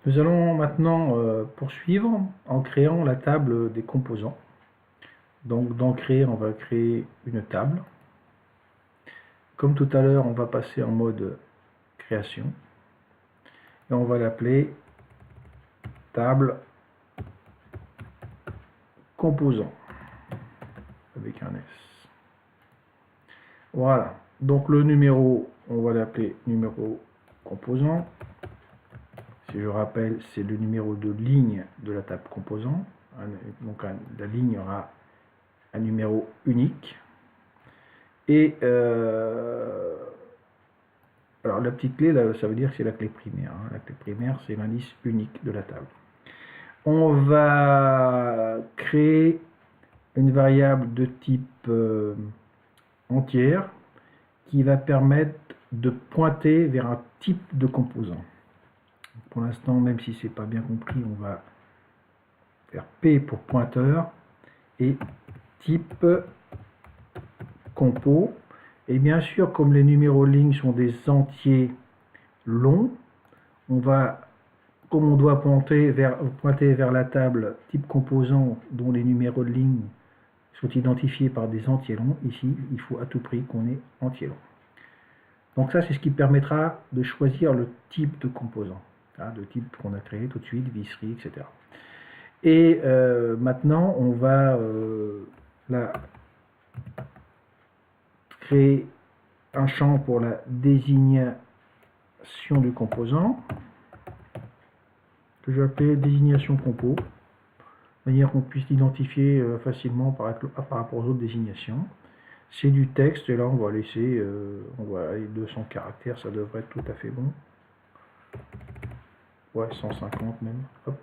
Nous allons maintenant poursuivre en créant la table des composants. Donc dans créer, on va créer une table. Comme tout à l'heure, on va passer en mode création. Et on va l'appeler table composant avec un S. Voilà. Donc le numéro, on va l'appeler numéro composant. Si je rappelle, c'est le numéro de ligne de la table composant. Donc la ligne aura un numéro unique. Et alors la petite clé, là, ça veut dire que c'est la clé primaire. La clé primaire, c'est l'indice unique de la table. On va créer une variable de type entière qui va permettre de pointer vers un type de composant. Pour l'instant, même si c'est pas bien compris, on va faire P pour pointeur et type compo. Et bien sûr, comme les numéros de ligne sont des entiers longs, comme on doit pointer vers la table type composant dont les numéros de ligne sont identifiés par des entiers longs, ici, il faut à tout prix qu'on ait entier long. Donc ça, c'est ce qui permettra de choisir le type de composant, le type qu'on a créé tout de suite, visserie, etc. Et maintenant, on va créer un champ pour la désignation du composant, que je vais appeler désignation compo, de manière qu'on puisse l'identifier facilement par rapport aux autres désignations. C'est du texte, et là on va laisser on va aller 200 caractères, ça devrait être tout à fait bon. Ouais, 150 même. Hop.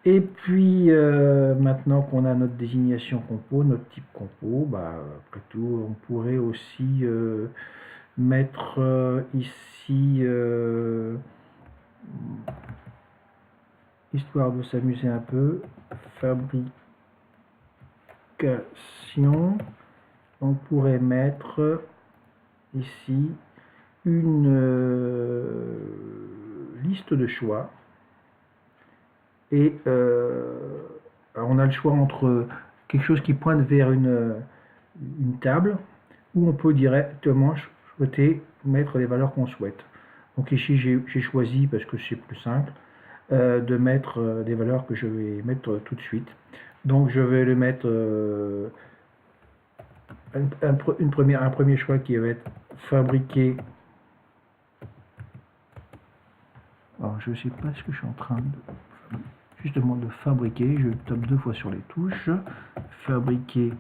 Et puis maintenant qu'on a notre désignation compo, notre type compo, après tout on pourrait aussi mettre ici, histoire de s'amuser un peu, fabrication, on pourrait mettre ici une liste de choix. Et alors on a le choix entre quelque chose qui pointe vers une table, ou on peut directement mettre les valeurs qu'on souhaite. Donc ici j'ai choisi, parce que c'est plus simple, de mettre des valeurs que je vais mettre tout de suite. Donc je vais le mettre un premier choix qui va être fabriquer. Alors je ne sais pas ce que je suis en train de justement de fabriquer. Je tape 2 fois sur les touches. Fabriquer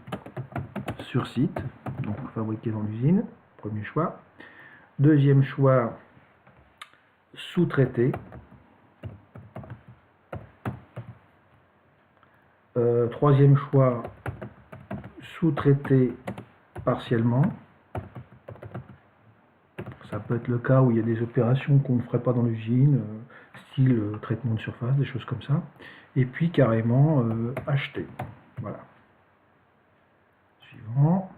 sur site, donc fabriquer dans l'usine, premier choix. Deuxième choix, sous-traiter. Troisième choix, sous-traiter partiellement. Ça peut être le cas où il y a des opérations qu'on ne ferait pas dans l'usine, style traitement de surface, des choses comme ça. Et puis carrément acheter. Voilà. Suivant.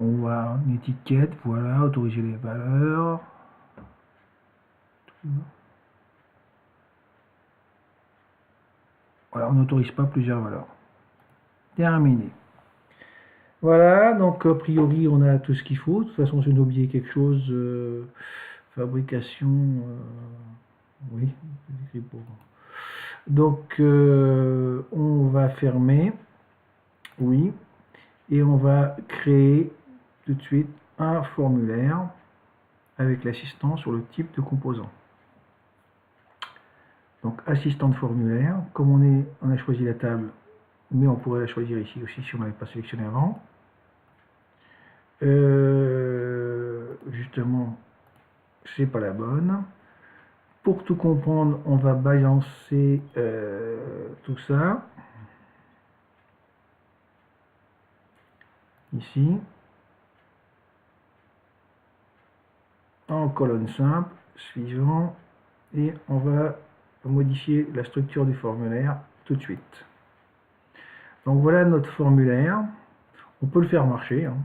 On va une étiquette, voilà, autoriser les valeurs. Voilà, on n'autorise pas plusieurs valeurs. Terminé. Voilà, donc a priori on a tout ce qu'il faut. De toute façon, si on a oublié quelque chose, fabrication, oui, donc on va fermer, oui, et on va créer tout de suite un formulaire avec l'assistant sur le type de composant. Donc assistant de formulaire, comme on a choisi la table, mais on pourrait la choisir ici aussi si on n'avait pas sélectionné avant. Justement, c'est pas la bonne. Pour tout comprendre, on va balancer tout ça ici en colonne simple, suivant, et on va modifier la structure du formulaire tout de suite. Donc voilà notre formulaire. On peut le faire marcher. On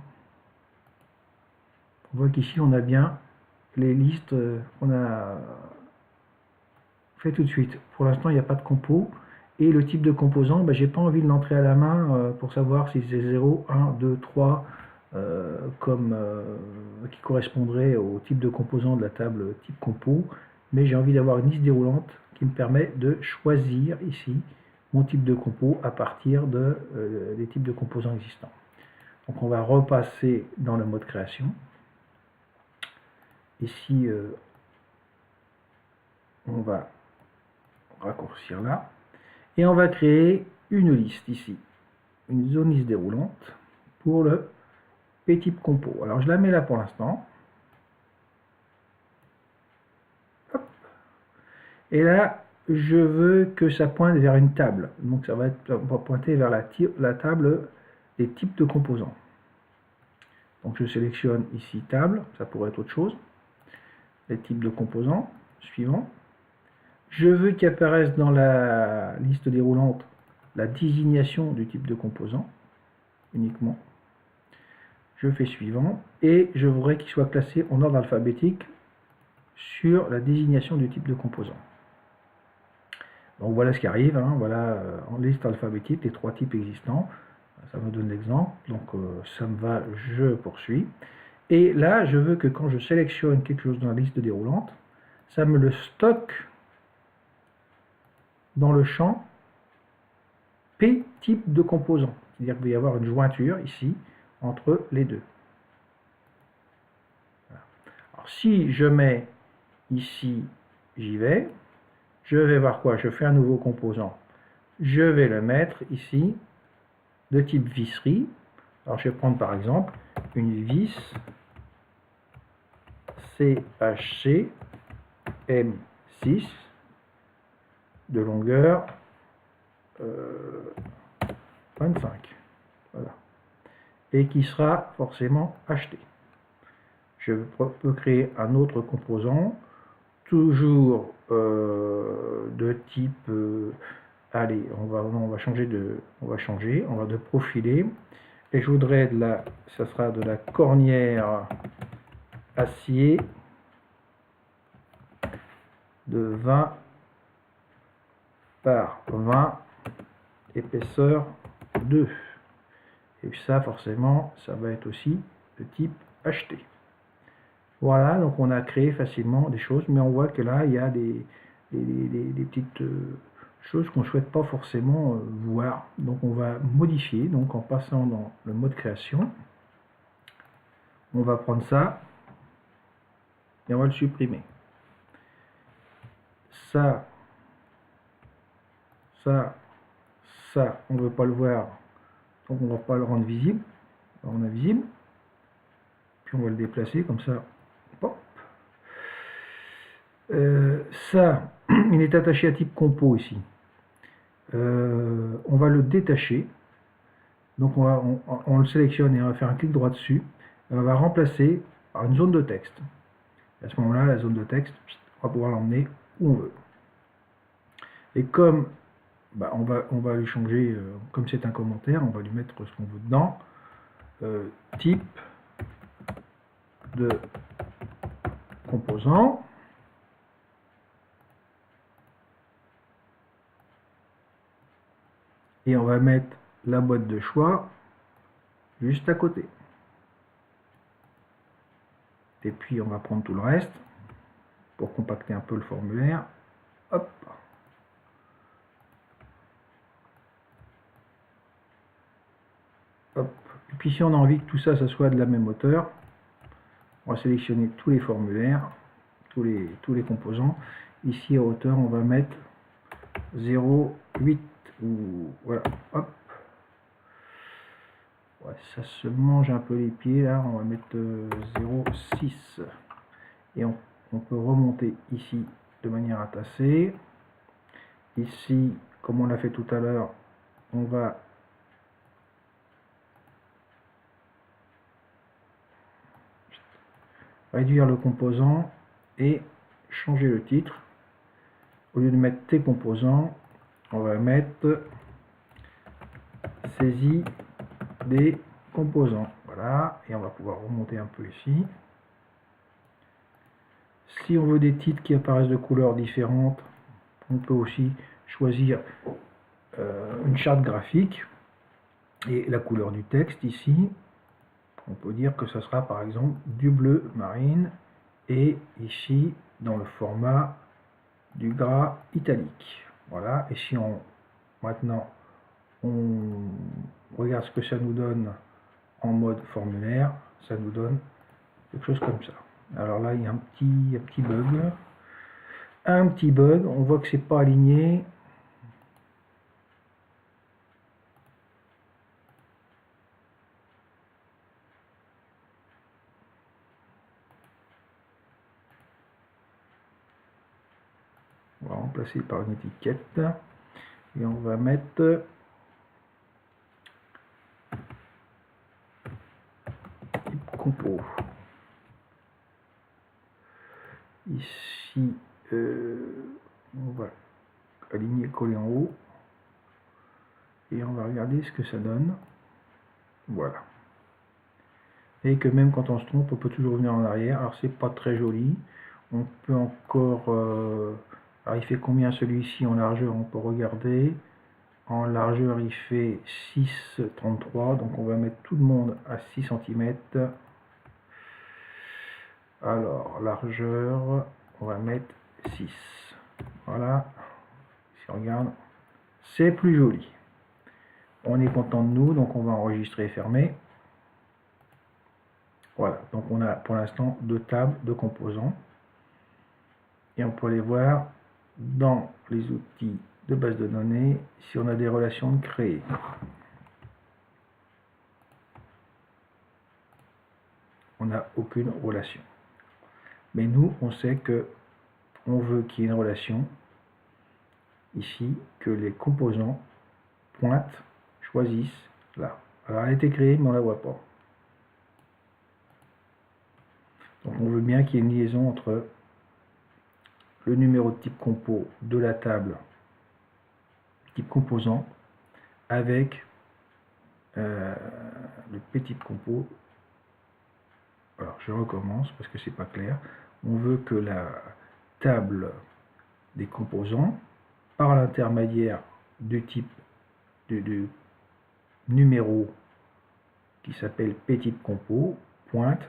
voit qu'ici on a bien les listes qu'on a fais tout de suite. Pour l'instant, il n'y a pas de compo. Et le type de composant, ben, j'ai pas envie de l'entrer à la main pour savoir si c'est 0, 1, 2, 3, qui correspondrait au type de composant de la table type compo. Mais j'ai envie d'avoir une liste déroulante qui me permet de choisir ici mon type de compo à partir des types de composants existants. Donc on va repasser dans le mode création. Ici, on va raccourcir là. Et on va créer une liste ici, une zone liste déroulante pour le P-type compo. Alors je la mets là pour l'instant. Et là, je veux que ça pointe vers une table. Donc ça va pointer vers la table des types de composants. Donc je sélectionne ici table, ça pourrait être autre chose. Les types de composants, suivant. Je veux qu'apparaisse dans la liste déroulante la désignation du type de composant, uniquement. Je fais suivant, et je voudrais qu'il soit classé en ordre alphabétique sur la désignation du type de composant. Donc voilà ce qui arrive, hein. Voilà en liste alphabétique les trois types existants. Ça me donne l'exemple, donc ça me va, je poursuis. Et là, je veux que quand je sélectionne quelque chose dans la liste déroulante, ça me le stocke dans le champ P type de composant. C'est-à-dire qu'il va y avoir une jointure ici entre les deux. Voilà. Alors si je mets ici, j'y vais, je vais voir quoi? Je fais un nouveau composant. Je vais le mettre ici de type visserie. Alors je vais prendre par exemple une vis CHC M6 de longueur 25. Voilà. Et qui sera forcément acheté. Je peux créer un autre composant, toujours de type allez, on va changer, on va de profiler, et je voudrais ça sera de la cornière acier de 20 par 20, épaisseur 2. Et ça, forcément, ça va être aussi de type acheté. Voilà, donc on a créé facilement des choses, mais on voit que là, il y a des petites choses qu'on ne souhaite pas forcément voir. Donc on va modifier, donc en passant dans le mode création, on va prendre ça et on va le supprimer. Ça, on ne veut pas le voir, donc on ne va pas le rendre visible. Alors on a visible, puis on va le déplacer comme ça. Hop. Ça, il est attaché à type compo ici. On va le détacher. Donc on le sélectionne et on va faire un clic droit dessus. Et on va remplacer par une zone de texte. Et à ce moment-là, la zone de texte, on va pouvoir l'emmener où on veut. Et comme on va lui changer, comme c'est un commentaire, on va lui mettre ce qu'on veut dedans. Type de composant. Et on va mettre la boîte de choix juste à côté. Et puis on va prendre tout le reste pour compacter un peu le formulaire. Hop. Hop. Et puis si on a envie que tout ça, ça soit de la même hauteur, on va sélectionner tous les formulaires, tous les composants. Ici à hauteur, on va mettre 0,8 ou voilà. Hop. Ouais, ça se mange un peu les pieds là, on va mettre 0,6 et on peut remonter ici de manière à tasser. Ici, comme on l'a fait tout à l'heure, on va réduire le composant et changer le titre. Au lieu de mettre tes composants, on va mettre saisie des composants. Voilà, et on va pouvoir remonter un peu ici. Si on veut des titres qui apparaissent de couleurs différentes, On peut aussi choisir une charte graphique et la couleur du texte ici. On peut dire que ce sera par exemple du bleu marine et ici dans le format du gras italique. Voilà, et si on maintenant on regarde ce que ça nous donne en mode formulaire, ça nous donne quelque chose comme ça. Alors là, il y a un petit bug. Un petit bug, on voit que c'est pas aligné. On va remplacer par une étiquette et on va mettre type compo. Ici, on va aligner, coller en haut et on va regarder ce que ça donne. Voilà. Et que même quand on se trompe, on peut toujours revenir en arrière. Alors c'est pas très joli. On peut encore... alors il fait combien celui-ci en largeur? On peut regarder. En largeur il fait 6,33. Donc on va mettre tout le monde à 6 cm. Alors largeur, on va mettre 6. Voilà. Si on regarde, c'est plus joli. On est content de nous, donc on va enregistrer et fermer. Voilà, donc on a pour l'instant 2 tables de composants. Et on peut aller voir dans les outils de base de données si on a des relations de créer. On n'a aucune relation. Mais nous, on sait que on veut qu'il y ait une relation ici, que les composants pointent, choisissent là. Alors elle a été créée, mais on ne la voit pas. Donc on veut bien qu'il y ait une liaison entre le numéro de type compo de la table type composant avec le petit compo. Alors je recommence parce que c'est pas clair. On veut que la table des composants, par l'intermédiaire du type du numéro qui s'appelle petit compo, pointe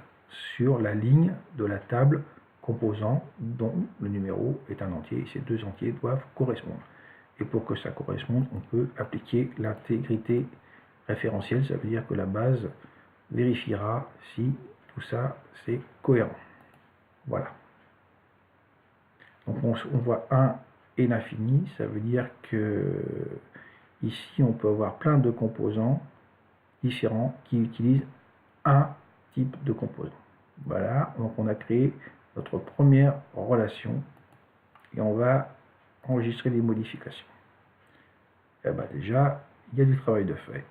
sur la ligne de la table composant dont le numéro est un entier. Et ces 2 entiers doivent correspondre. Et pour que ça corresponde, on peut appliquer l'intégrité référentielle. Ça veut dire que la base vérifiera si tout ça c'est cohérent. Voilà. Donc on voit 1 et l'infini. Ça veut dire que ici on peut avoir plein de composants différents qui utilisent un type de composant. Voilà, donc on a créé notre première relation et on va enregistrer les modifications. Et bien déjà, il y a du travail de fait.